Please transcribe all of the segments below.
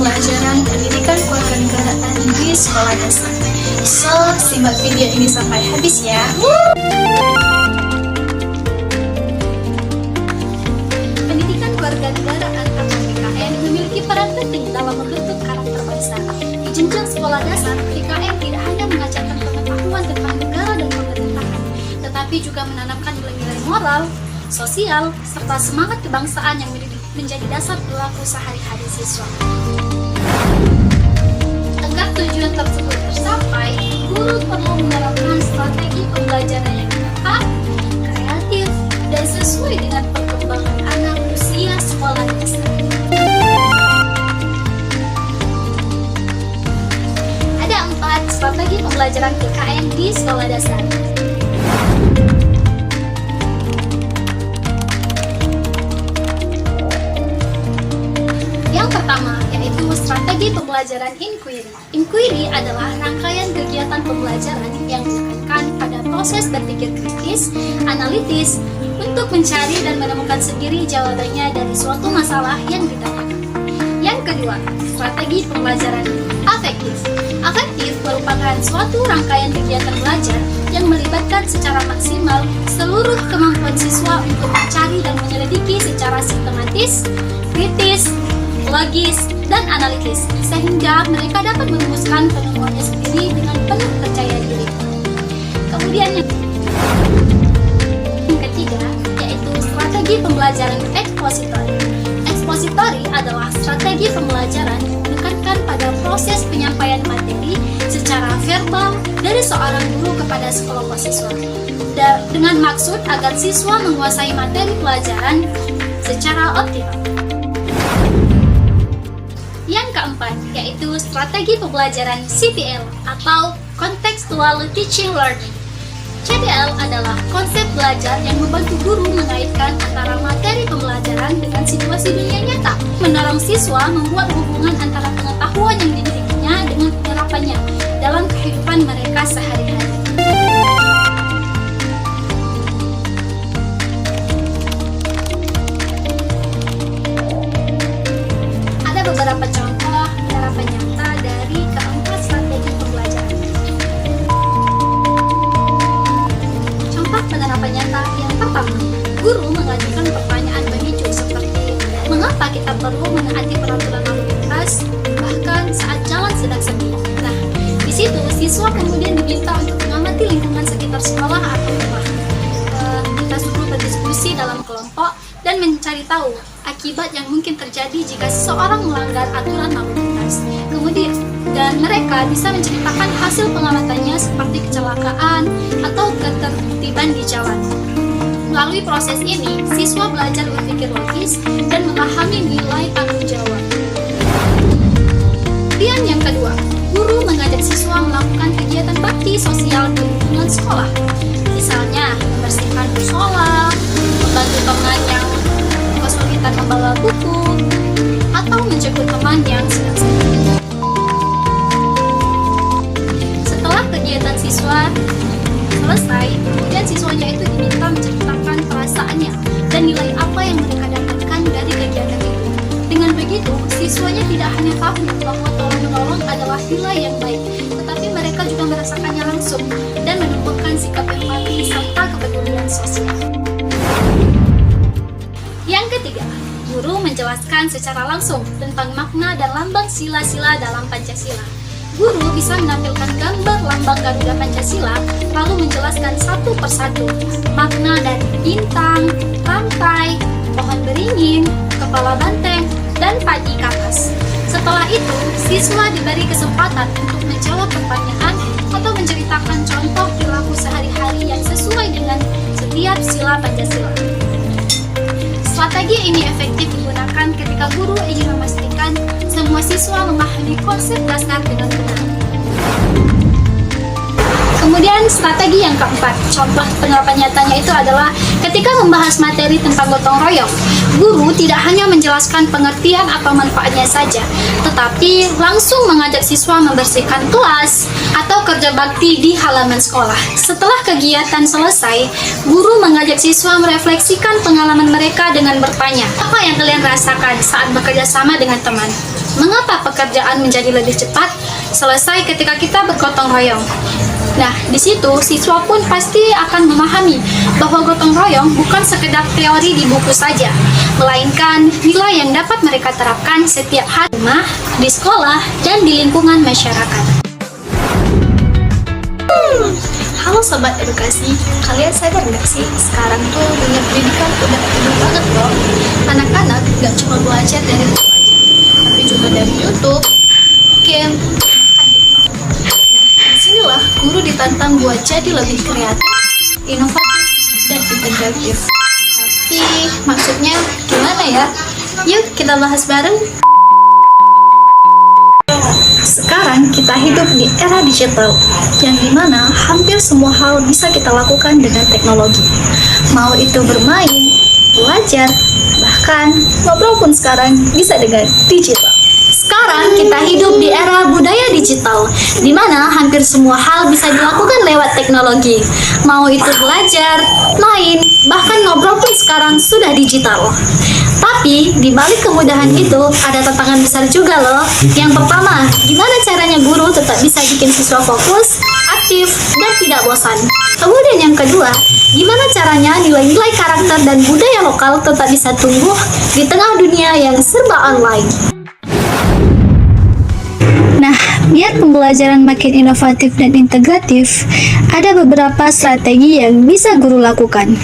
pembelajaran pendidikan kewarganegaraan di sekolah dasar. So, simak video ini sampai habis ya. Pendidikan kewarganegaraan atau PKN memiliki peran penting dalam membentuk karakter bangsa. Di jenjang sekolah dasar, PKN tidak hanya mengajarkan pengetahuan tentang negara dan pemerintahan, tetapi juga menanamkan nilai-nilai moral, sosial, serta semangat kebangsaan yang menjadi dasar perilaku sehari-hari siswa. Agar tujuan tersebut tercapai, guru perlu menerapkan strategi pembelajaran yang tepat, kreatif, dan sesuai dengan perkembangan anak usia sekolah dasar. Ada 4 strategi pembelajaran PKN di sekolah dasar. Yang pertama, yaitu strategi pembelajaran inquiry. Inquiry adalah rangkaian kegiatan pembelajaran yang menekankan pada proses berpikir kritis, analitis, untuk mencari dan menemukan sendiri jawabannya dari suatu masalah yang didapatkan. Yang kedua, strategi pembelajaran afektif. Afektif merupakan suatu rangkaian kegiatan belajar yang melibatkan secara maksimal seluruh kemampuan siswa untuk mencari dan menyelidiki secara sistematis, kritis, logis, dan analitis, sehingga mereka dapat merumuskan penemuannya sendiri dengan penuh percaya diri. Kemudian yang ketiga, yaitu strategi pembelajaran ekspositori. Ekspositori adalah strategi pembelajaran yang menekankan pada proses penyampaian materi secara verbal dari seorang guru kepada sekelompok siswa, dengan maksud agar siswa menguasai materi pelajaran secara optimal. Yang keempat, yaitu strategi pembelajaran CTL atau Contextual Teaching Learning. CTL adalah konsep belajar yang membantu guru mengaitkan antara materi pembelajaran dengan situasi dunia nyata, mendorong siswa membuat hubungan antara pengetahuan yang dimilikinya dengan penerapannya dalam kehidupan mereka sehari-hari. Ada beberapa contoh penerapan nyata dari keempat strategi pembelajaran. Contoh penerapan nyata yang pertama, guru mengajukan pertanyaan pemicu seperti mengapa kita perlu menaati peraturan lalu lintas bahkan saat jalan sedang sepi. Nah, di situ siswa kemudian diminta untuk mengamati lingkungan sekitar sekolah atau rumah. Kita suruh berdiskusi dalam kelompok dan mencari tahu akibat yang mungkin terjadi jika seseorang melanggar aturan lalu lintas. Kemudian, dan mereka bisa menceritakan hasil pengamatannya seperti kecelakaan atau ketertiban di jalan. Melalui proses ini, siswa belajar berpikir logis dan memahami nilai tanggung jawab. Kemudian yang kedua, guru mengajak siswa melakukan kegiatan bakti sosial di lingkungan sekolah. Misalnya, membersihkan musola, membantu teman yang kesulitan membawa buku, atau menjemput teman yang sedang sakit. Setelah kegiatan siswa selesai, kemudian siswanya itu diminta menceritakan perasaannya dan nilai apa yang mereka dapatkan dari kegiatan itu. Dengan begitu, siswanya tidak hanya tahu bahwa tolong-menolong adalah nilai yang baik, tetapi mereka juga merasakannya langsung dan menumbuhkan sikap empati serta kepedulian sosial. Yang ketiga, guru menjelaskan secara langsung tentang makna dan lambang sila-sila dalam Pancasila. Guru bisa menampilkan gambar lambang Garuda Pancasila, lalu menjelaskan satu persatu makna dari bintang, rantai, pohon beringin, kepala banteng, dan padi kapas. Setelah itu, siswa diberi kesempatan untuk menjawab pertanyaan atau menceritakan contoh perilaku sehari-hari yang sesuai dengan setiap sila Pancasila. Strategi ini efektif digunakan ketika guru ingin memastikan semua siswa memahami konsep dasar dengan benar. Kemudian strategi yang keempat, contoh penerapan nyatanya itu adalah ketika membahas materi tentang gotong royong, guru tidak hanya menjelaskan pengertian atau manfaatnya saja, tetapi langsung mengajak siswa membersihkan kelas atau kerja bakti di halaman sekolah. Setelah kegiatan selesai, guru mengajak siswa merefleksikan pengalaman mereka dengan bertanya, apa yang kalian rasakan saat bekerja sama dengan teman? Mengapa pekerjaan menjadi lebih cepat selesai ketika kita bergotong royong? Nah, di situ siswa pun pasti akan memahami bahwa gotong royong bukan sekedar teori di buku saja, melainkan nilai yang dapat mereka terapkan setiap hari di rumah, di sekolah, dan di lingkungan masyarakat. Halo Sobat Edukasi, kalian sadar nggak sih sekarang tuh dunia pendidikan udah penuh banget loh. Anak-anak nggak cuma belajar dari buku aja, tapi juga dari YouTube, game, bahkan TikTok. Nah, disinilah guru ditantang buat jadi lebih kreatif, inovatif, dan integratif. Tapi maksudnya gimana ya? Yuk kita bahas bareng. Sekarang kita hidup di era digital, yang dimana hampir semua hal bisa kita lakukan dengan teknologi. Mau itu bermain, belajar, bahkan ngobrol pun sekarang bisa dengan digital. Sekarang kita hidup di era budaya digital, di mana hampir semua hal bisa dilakukan lewat teknologi. Mau itu belajar, main, bahkan ngobrol pun sekarang sudah digital. Tapi di balik kemudahan itu ada tantangan besar juga loh. Yang pertama, gimana caranya guru tetap bisa bikin siswa fokus, aktif, dan tidak bosan? Kemudian yang kedua, gimana caranya nilai-nilai karakter dan budaya lokal tetap bisa tumbuh di tengah dunia yang serba online? Nah, biar pembelajaran makin inovatif dan integratif, ada beberapa strategi yang bisa guru lakukan.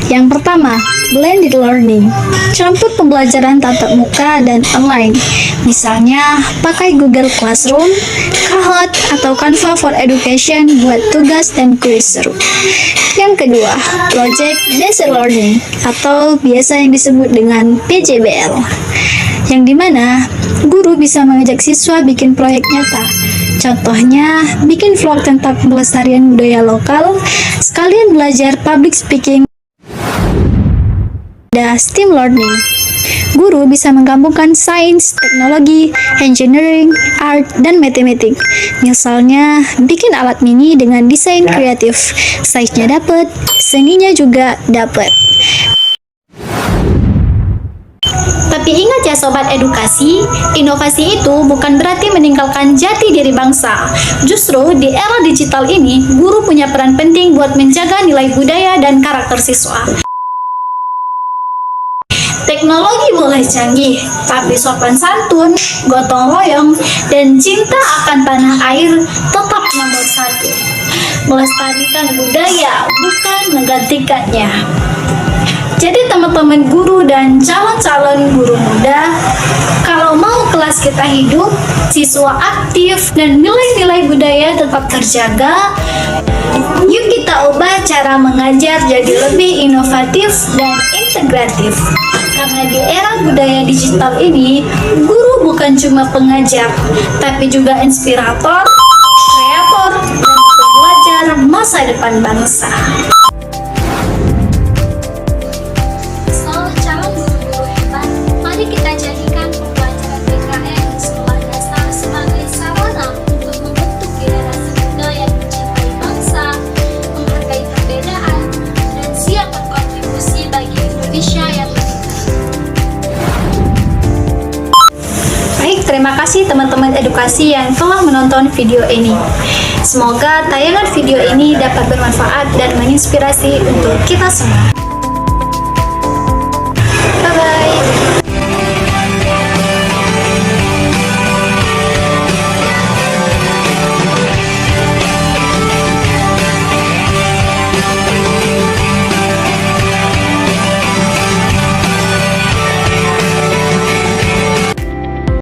Yang pertama, blended learning. Campur pembelajaran tatap muka dan online. Misalnya, pakai Google Classroom, Kahoot, atau Canva for Education buat tugas dan kuis seru. Yang kedua, project based learning atau biasa yang disebut dengan PJBL. Yang dimana guru bisa mengajak siswa bikin proyek nyata. Contohnya, bikin vlog tentang pelestarian budaya lokal, sekalian belajar public speaking. Ada STEAM learning. Guru bisa menggabungkan sains, teknologi, engineering, art, dan matematik. Misalnya, bikin alat mini dengan desain kreatif. Size-nya dapat, seninya juga dapat. Tapi ingat ya Sobat Edukasi, inovasi itu bukan berarti meninggalkan jati diri bangsa. Justru di era digital ini, guru punya peran penting buat menjaga nilai budaya dan karakter siswa. Teknologi boleh canggih, tapi sopan santun, gotong royong, dan cinta akan tanah air tetap nomor satu. Melestarikan budaya, bukan menggantikannya. Jadi teman-teman guru dan calon-calon guru muda, kalau mau kelas kita hidup, siswa aktif, dan nilai-nilai budaya tetap terjaga, yuk kita ubah cara mengajar jadi lebih inovatif dan integratif. Karena di era budaya digital ini, guru bukan cuma pengajar, tapi juga inspirator, kreator, dan pembelajar masa depan bangsa. Terima kasih teman-teman edukasi yang telah menonton video ini. Semoga tayangan video ini dapat bermanfaat dan menginspirasi untuk kita semua.